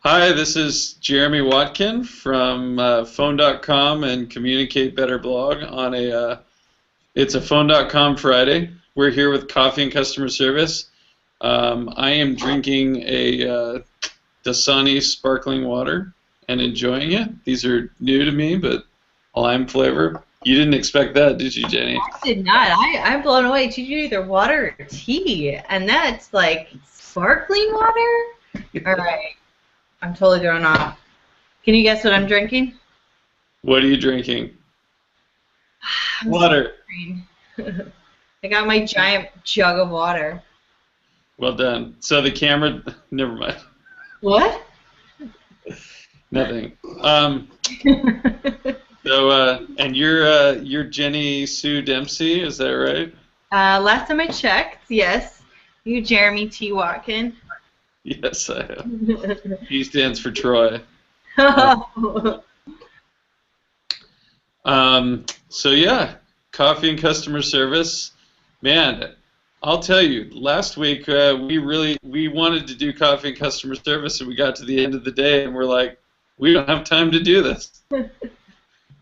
Hi, this is Jeremy Watkin from Phone.com and Communicate Better blog on it's a Phone.com Friday. We're here with coffee and customer service. I am drinking a Dasani sparkling water and enjoying it. These are new to me, but lime flavor. You didn't expect that, did you, Jenny? I did not. I'm blown away. Did you do either water or tea? And that's like sparkling water? All right. I'm totally thrown off. Can you guess what I'm drinking? What are you drinking? I'm Water. I got my giant jug of water. Well done. So the camera, never mind. What? Nothing. And you're Jenny Sue Dempsey, is that right? Last time I checked, yes. You, Jeremy T. Watkin. Yes, I have. He stands for Troy. So yeah, coffee and customer service. Man, I'll tell you, last week we wanted to do coffee and customer service, and we got to the end of the day, and we're like, we don't have time to do this. And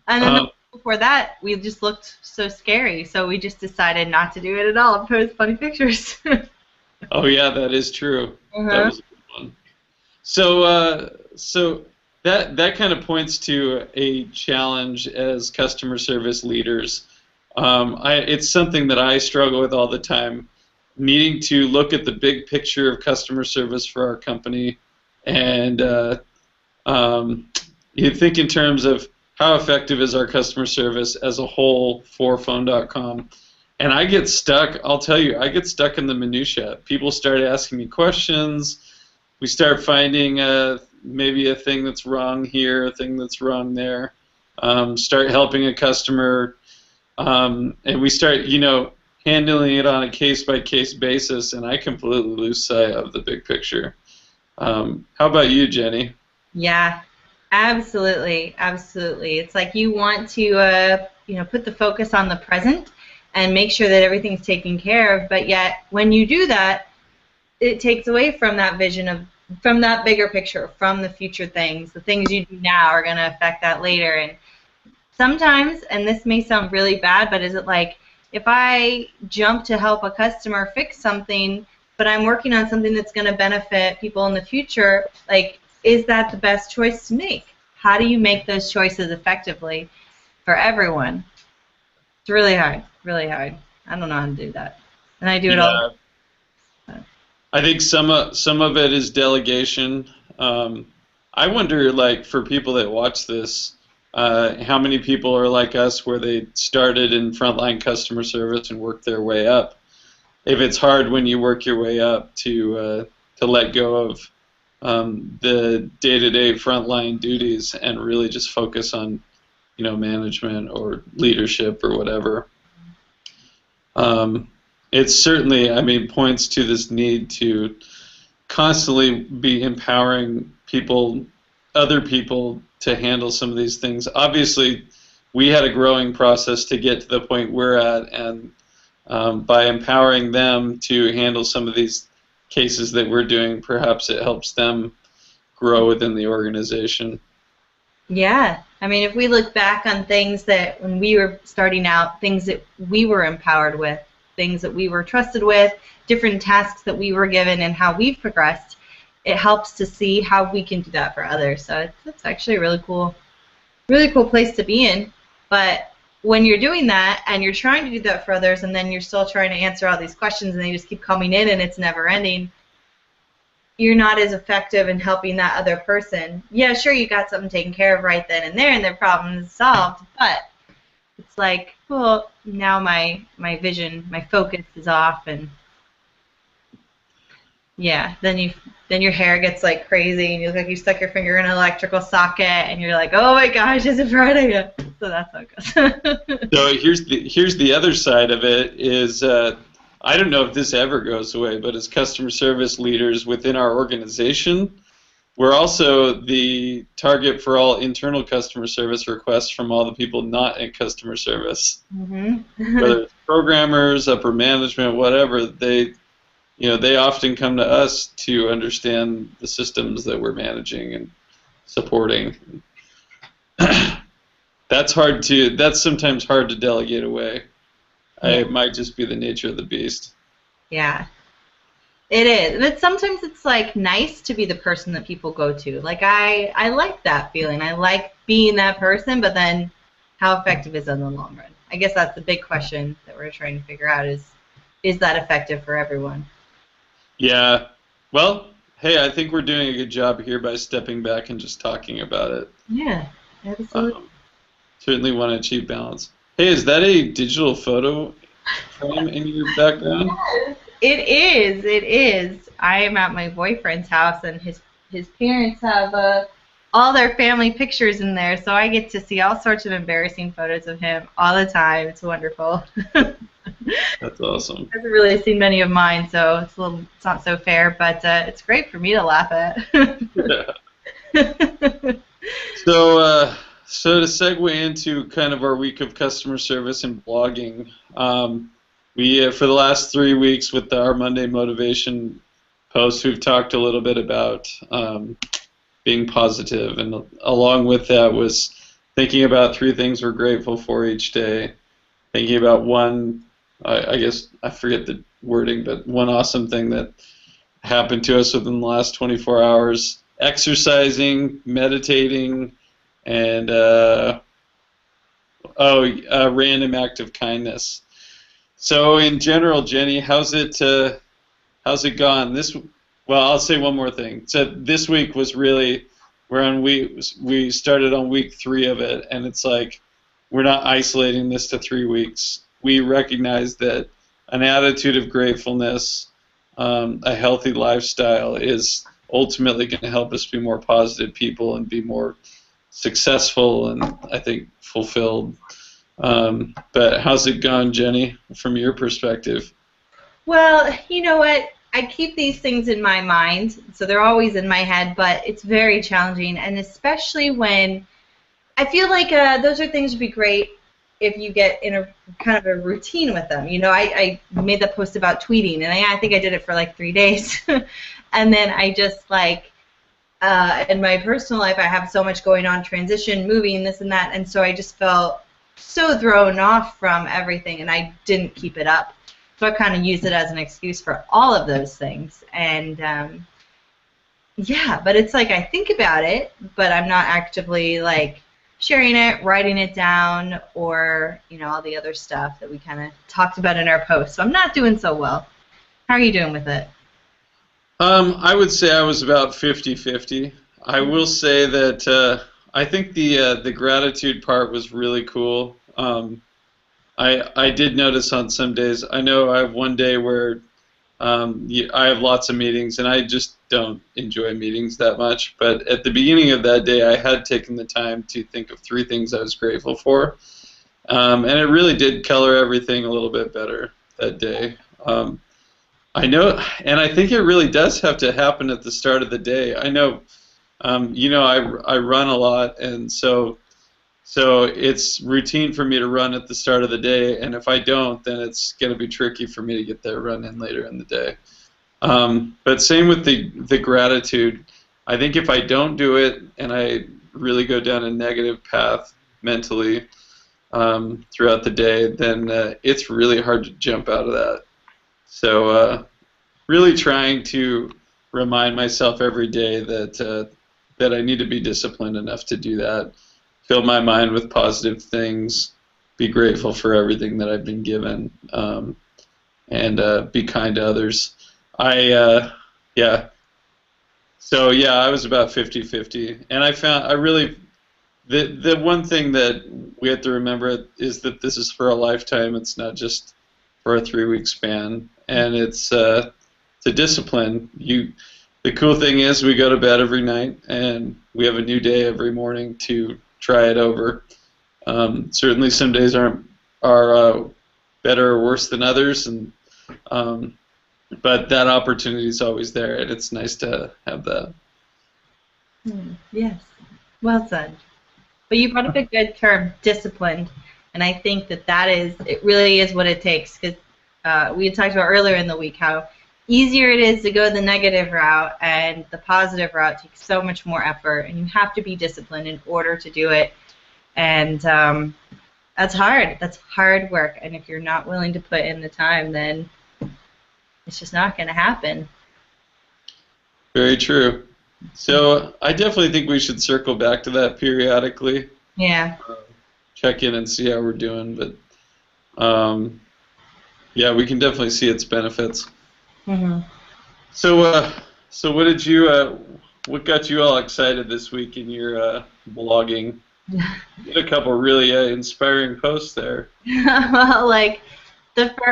then before that, we just looked so scary, so we just decided not to do it at all and post funny pictures. Oh yeah, that is true. That was a good one. So that kind of points to a challenge as customer service leaders. It's something that I struggle with all the time, needing to look at the big picture of customer service for our company, and you think in terms of how effective is our customer service as a whole for Phone.com. And I get stuck, I'll tell you, I get stuck in the minutia. People start asking me questions. We start finding maybe a thing that's wrong here, a thing that's wrong there. Start helping a customer, and we start, handling it on a case-by-case basis, and I completely lose sight of the big picture. How about you, Jenny? Yeah, absolutely, absolutely. It's like you want to, put the focus on the present and make sure that everything's taken care of, but yet when you do that, it takes away from that vision from that bigger picture, from the future things. The things you do now are going to affect that later. And sometimes, and this may sound really bad, but is it like if I jump to help a customer fix something, but I'm working on something that's going to benefit people in the future, like, is that the best choice to make? How do you make those choices effectively for everyone? It's really hard, really hard. I don't know how to do that, and I do it all. I think some of it is delegation. I wonder, like, for people that watch this, how many people are like us where they started in frontline customer service and worked their way up. If it's hard when you work your way up to let go of the day-to-day frontline duties and really just focus on management or leadership or whatever. It certainly, points to this need to constantly be empowering other people to handle some of these things. Obviously, we had a growing process to get to the point we're at, and by empowering them to handle some of these cases that we're doing, perhaps it helps them grow within the organization. Yeah. If we look back on things that when we were starting out, things that we were empowered with, things that we were trusted with, different tasks that we were given, and how we've progressed, it helps to see how we can do that for others. So it's actually a really cool place to be in. But when you're doing that and you're trying to do that for others, and then you're still trying to answer all these questions and they just keep coming in and it's never ending, you're not as effective in helping that other person. Yeah, sure, you got something taken care of right then and there and their problem is solved, but it's like, well, now my vision, my focus is off, and yeah, then your hair gets like crazy and you look like you stuck your finger in an electrical socket and you're like, oh my gosh, is it Friday yet? So that's how it goes. So here's the other side of it is I don't know if this ever goes away, but as customer service leaders within our organization, we're also the target for all internal customer service requests from all the people not in customer service. Mm-hmm. Whether it's programmers, upper management, whatever, they they often come to us to understand the systems that we're managing and supporting. That's sometimes hard to delegate away. Yeah. It might just be the nature of the beast. Yeah. It is, but sometimes it's like nice to be the person that people go to. Like I like that feeling. I like being that person, but then how effective is it in the long run? I guess that's the big question that we're trying to figure out is that effective for everyone? Yeah. Well, hey, I think we're doing a good job here by stepping back and just talking about it. Yeah, absolutely. Certainly want to achieve balance. Hey, is that a digital photo frame in your background? It is. It is. I am at my boyfriend's house, and his parents have all their family pictures in there, so I get to see all sorts of embarrassing photos of him all the time. It's wonderful. That's awesome. I haven't really seen many of mine, so it's not so fair, but it's great for me to laugh at. Yeah. So to segue into kind of our week of customer service and blogging, we for the last 3 weeks with our Monday motivation post, we've talked a little bit about being positive, and along with that was thinking about 3 things we're grateful for each day, thinking about one, I guess I forget the wording, but one awesome thing that happened to us within the last 24 hours, exercising, meditating, and a random act of kindness. So in general, Jenny, how's it gone? Well, I'll say one more thing. So this week was really we started on week 3 of it, and it's like we're not isolating this to 3 weeks. We recognize that an attitude of gratefulness, a healthy lifestyle, is ultimately going to help us be more positive people and be more successful and I think fulfilled. But how's it gone, Jenny, from your perspective? Well, you know what? I keep these things in my mind, so they're always in my head, but it's very challenging, and especially when I feel like those are things would be great if you get in a kind of a routine with them. I made that post about tweeting, and I think I did it for like 3 days, and then I just like in my personal life I have so much going on, transition, moving, this and that, and so I just felt so thrown off from everything, and I didn't keep it up. So I kind of use it as an excuse for all of those things, and yeah, but it's like I think about it, but I'm not actively like sharing it, writing it down, or all the other stuff that we kind of talked about in our post. So I'm not doing so well. How are you doing with it? I would say I was about 50-50. I will say that I think the gratitude part was really cool. I did notice on some days, I know I have one day where I have lots of meetings, and I just don't enjoy meetings that much. But at the beginning of that day, I had taken the time to think of 3 things I was grateful for, and it really did color everything a little bit better that day. I know, and I think it really does have to happen at the start of the day. I know, I run a lot, and so it's routine for me to run at the start of the day, and if I don't, then it's going to be tricky for me to get that run in later in the day. But same with the gratitude. I think if I don't do it and I really go down a negative path mentally throughout the day, then it's really hard to jump out of that. So really trying to remind myself every day that I need to be disciplined enough to do that. Fill my mind with positive things, be grateful for everything that I've been given, and be kind to others. Yeah. So yeah, I was about 50-50, and the one thing that we have to remember is that this is for a lifetime. It's not just for a 3-week span, and it's a discipline. The cool thing is we go to bed every night, and we have a new day every morning to try it over. Certainly, some days are better or worse than others, but that opportunity is always there, and it's nice to have that. Yes, well said. But you brought up a good term, disciplined, and I think it really is what it takes. Because we had talked about earlier in the week how easier it is to go the negative route, and the positive route takes so much more effort, and you have to be disciplined in order to do it. And that's hard. That's hard work. And if you're not willing to put in the time, then it's just not going to happen. Very true. So I definitely think we should circle back to that periodically. Yeah. Check in and see how we're doing. But yeah, we can definitely see its benefits. Mm-hmm. So what got you all excited this week in your blogging? You had a couple really inspiring posts there. Well, like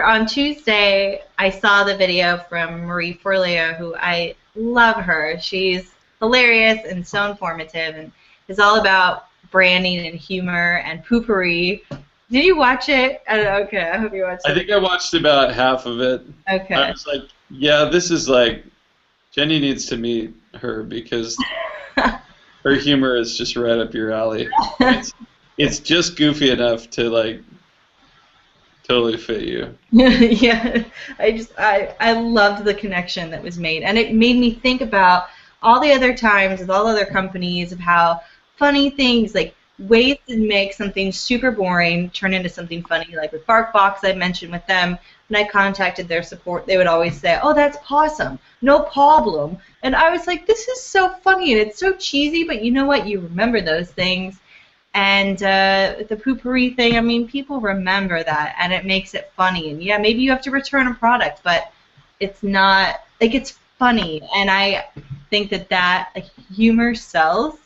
on Tuesday, I saw the video from Marie Forleo, who I love her. She's hilarious and so informative, and is all about branding and humor and Pourri. Did you watch it? Okay, I hope you watched it. I think I watched about half of it. Okay. I was like, yeah, this is like, Jenny needs to meet her because her humor is just right up your alley. It's just goofy enough to like totally fit you. Yeah, I loved the connection that was made, and it made me think about all the other times with all other companies of how funny things, like ways to make something super boring turn into something funny. Like with BarkBox, I mentioned with them, when I contacted their support, they would always say, "Oh, that's awesome, no problem." And I was like, this is so funny, and it's so cheesy, but you know what? You remember those things. And the Pourri thing, I mean, people remember that, and it makes it funny. And yeah, maybe you have to return a product, but it's not, like, it's funny. And I think that like, humor sells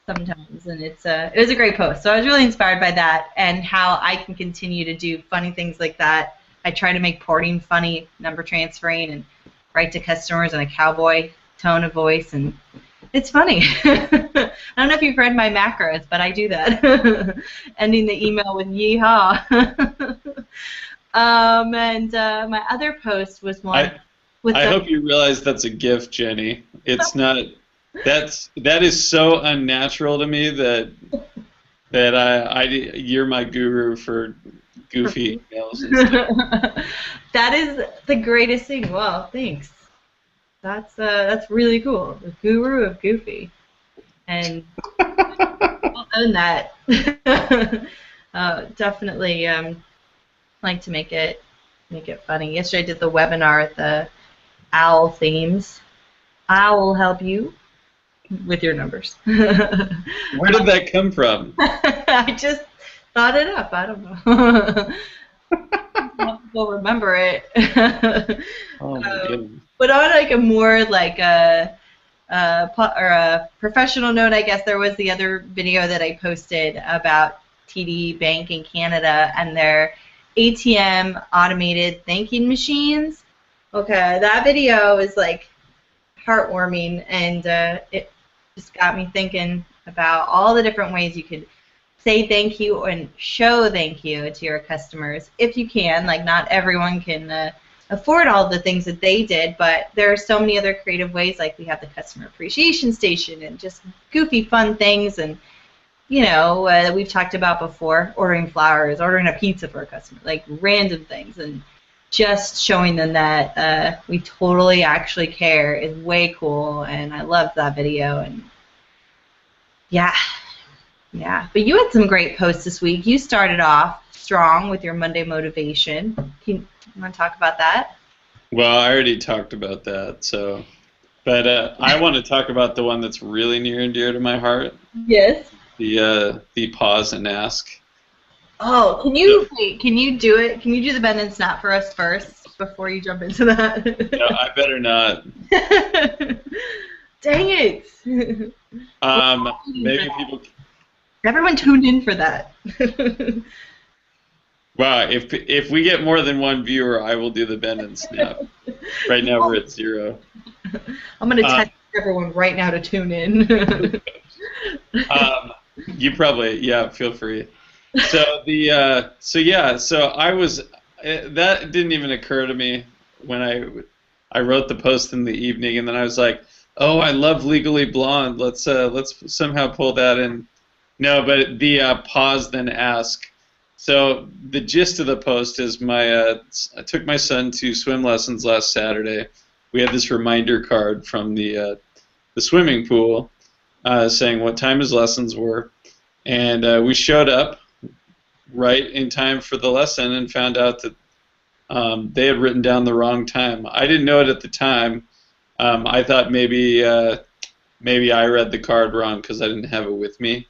sometimes, and it was a great post. So I was really inspired by that and how I can continue to do funny things like that. I try to make porting funny, number transferring, and write to customers in a cowboy tone of voice, and it's funny. I don't know if you've read my macros, but I do that. Ending the email with yeehaw. And my other post was one. I hope you realize that's a gift, Jenny. It's not. That is so unnatural to me that you're my guru for goofy emails and stuff. That is the greatest thing. Wow, thanks. That's really cool. The guru of goofy, and I'll own that. Definitely like to make it funny. Yesterday I did the webinar at the OWL themes. I will help you with your numbers. Where did that come from? I just thought it up. I don't know. People remember it. Oh my goodness. But on like a more like a professional note, I guess there was the other video that I posted about TD Bank in Canada and their ATM automated thanking machines. Okay, that video is like heartwarming, and it just got me thinking about all the different ways you could say thank you and show thank you to your customers if you can. Like, not everyone can afford all the things that they did, but there are so many other creative ways. Like, we have the customer appreciation station and just goofy fun things, and you know, that we've talked about before, ordering flowers, ordering a pizza for a customer, like random things, and just showing them that we totally actually care is way cool. And I loved that video. And yeah, but you had some great posts this week. You started off strong with your Monday motivation. You want to talk about that? Well, I already talked about that, so, but I want to talk about the one that's really near and dear to my heart. Yes. The pause and ask. Oh, can you do it? Can you do the bend and snap for us first before you jump into that? No, I better not. Dang it. Maybe people. Everyone tuned in for that. Wow, if we get more than one viewer, I will do the bend and snap. Right now we're at 0. I'm going to text everyone right now to tune in. You probably, yeah, feel free. So I was, that didn't even occur to me when I wrote the post in the evening, and then I was like, oh, I love Legally Blonde. Let's somehow pull that in. No, but the pause then ask. So the gist of the post is I took my son to swim lessons last Saturday, we had this reminder card from the swimming pool saying what time his lessons were, and we showed up right in time for the lesson and found out that they had written down the wrong time. I didn't know it at the time. I thought maybe I read the card wrong because I didn't have it with me.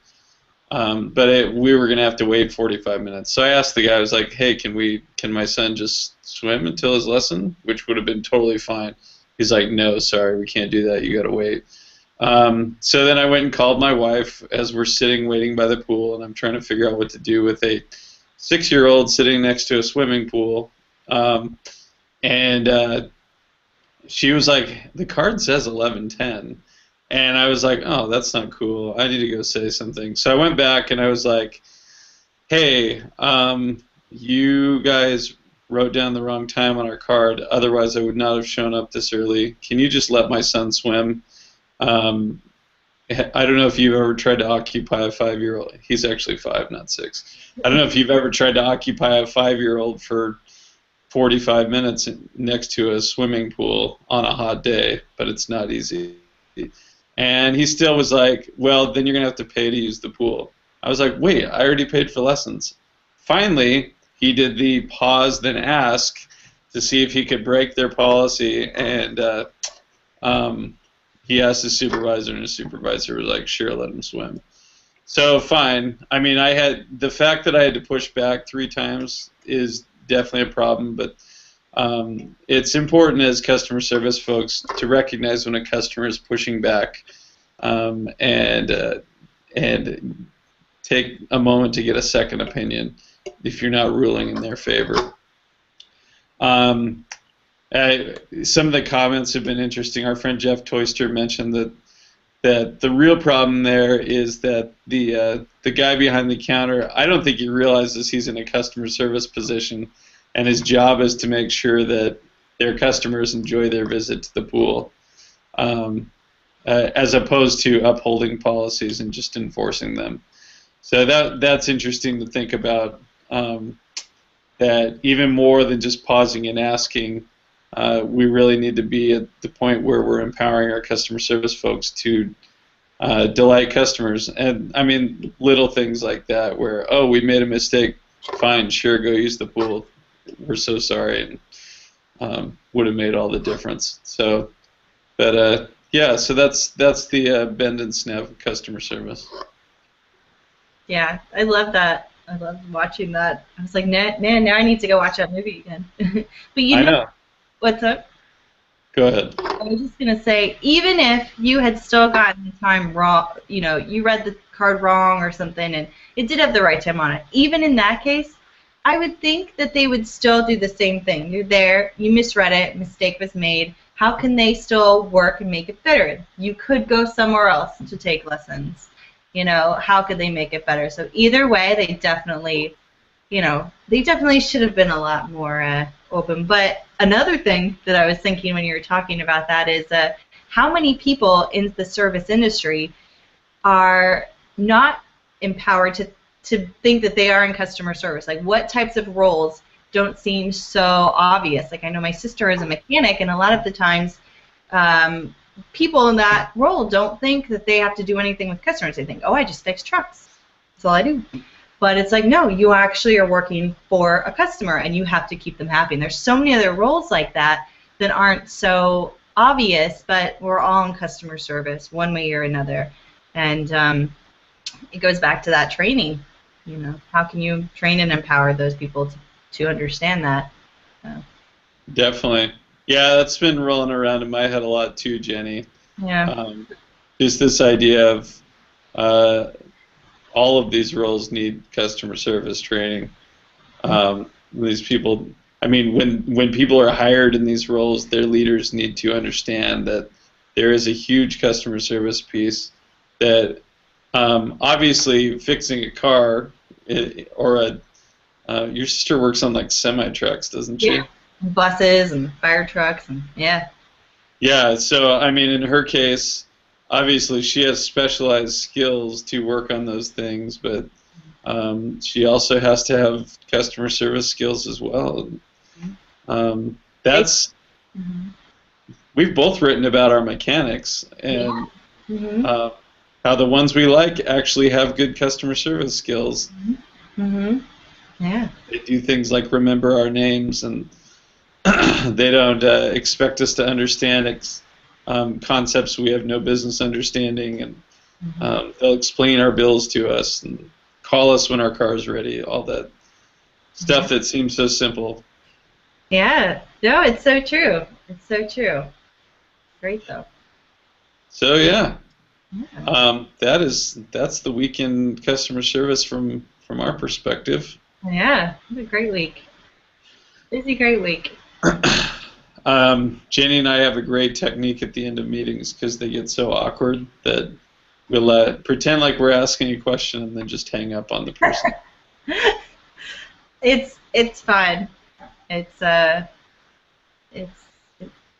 But we were going to have to wait 45 minutes. So I asked the guy, I was like, hey, can my son just swim until his lesson? Which would have been totally fine. He's like, no, sorry, we can't do that. You got to wait. So then I went and called my wife as we're sitting waiting by the pool, and I'm trying to figure out what to do with a 6-year-old sitting next to a swimming pool. And she was like, the card says 11:10. And I was like, oh, that's not cool. I need to go say something. So I went back and I was like, hey, you guys wrote down the wrong time on our card. Otherwise, I would not have shown up this early. Can you just let my son swim? I don't know if you've ever tried to occupy a 5-year-old. He's actually 5, not 6. I don't know if you've ever tried to occupy a 5-year-old for 45 minutes next to a swimming pool on a hot day, but it's not easy. And he still was like, well, then you're going to have to pay to use the pool. I was like, wait, I already paid for lessons. Finally, he did the pause then ask to see if he could break their policy, and he asked his supervisor, and his supervisor was like, sure, let him swim. So fine. I mean, the fact that I had to push back 3 times is definitely a problem, but it's important as customer service folks to recognize when a customer is pushing back, and take a moment to get a second opinion if you're not ruling in their favor. Some of the comments have been interesting. Our friend Jeff Toyster mentioned that the real problem there is that the guy behind the counter, I don't think he realizes he's in a customer service position, and his job is to make sure that their customers enjoy their visit to the pool, as opposed to upholding policies and just enforcing them. So that's interesting to think about, that even more than just pausing and asking, we really need to be at the point where we're empowering our customer service folks to delight customers. And, I mean, little things like that where, oh, we made a mistake, fine, sure, go use the pool. We're so sorry, and would have made all the difference. So, but yeah, so that's the bend and snap of customer service. Yeah, I love that. I love watching that. I was like, man, now I need to go watch that movie again. But I know. What's up? Go ahead. I was just gonna say, even if you had still gotten the time wrong, you read the card wrong or something, and it did have the right time on it. Even in that case, I would think that they would still do the same thing. You're there, you misread it, mistake was made. How can they still work and make it better? You could go somewhere else to take lessons. How could they make it better? So either way, they definitely should have been a lot more open. But another thing that I was thinking when you were talking about that is how many people in the service industry are not empowered to think that they are in customer service. Like, what types of roles don't seem so obvious? Like, I know my sister is a mechanic, and a lot of the times people in that role don't think that they have to do anything with customers. They think, oh, I just fix trucks. That's all I do. But it's like, no, you actually are working for a customer, and you have to keep them happy. And there's so many other roles like that aren't so obvious, but we're all in customer service one way or another. And it goes back to that training. How can you train and empower those people to understand that? Definitely. Yeah, that's been rolling around in my head a lot too, Jenny. Yeah. Just this idea of all of these roles need customer service training. These people, I mean, when people are hired in these roles, their leaders need to understand that there is a huge customer service piece that obviously fixing a car or your sister works on like semi-trucks, doesn't she? Yeah. Buses and fire trucks and yeah. Yeah, so I mean, in her case, obviously she has specialized skills to work on those things, but she also has to have customer service skills as well. That's we've both written about our mechanics and how the ones we like actually have good customer service skills. Yeah. They do things like remember our names, and they don't expect us to understand concepts we have no business understanding, and they'll explain our bills to us and call us when our car is ready, all that stuff that seems so simple. Yeah. No, it's so true. It's so true. Great, though. So, yeah. That's the weekend customer service from our perspective. Yeah. It was a great week. Busy, great week. Jenny and I have a great technique at the end of meetings because they get so awkward that we'll pretend like we're asking a question and then just hang up on the person. It's fun. It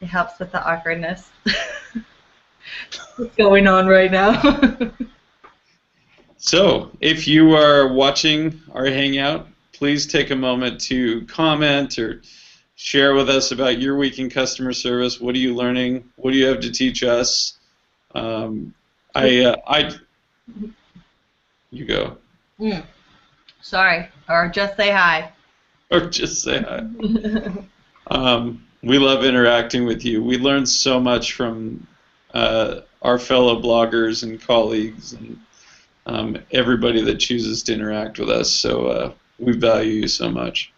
helps with the awkwardness. What's going on right now? So, if you are watching our hangout, please take a moment to comment or share with us about your week in customer service. What are you learning? What do you have to teach us? You go. Sorry, or just say hi. Or just say hi. We love interacting with you. We learn so much from our fellow bloggers and colleagues and everybody that chooses to interact with us. So we value you so much.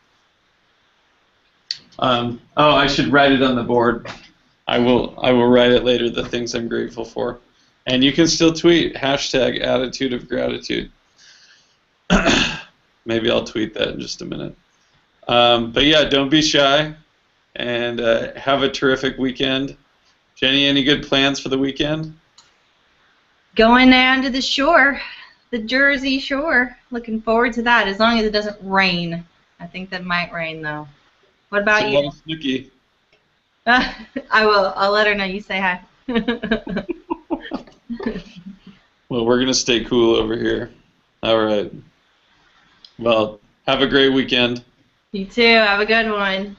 I should write it on the board. I will write it later, the things I'm grateful for. And you can still tweet #AttitudeOfGratitude. Maybe I'll tweet that in just a minute. But yeah, don't be shy, and have a terrific weekend. Jenny, any good plans for the weekend? Going down to the shore, the Jersey Shore. Looking forward to that, as long as it doesn't rain. I think that might rain, though. What about you? Snooki. I will. I'll let her know you say hi. Well, we're going to stay cool over here. All right. Well, have a great weekend. You too. Have a good one.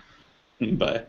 Bye.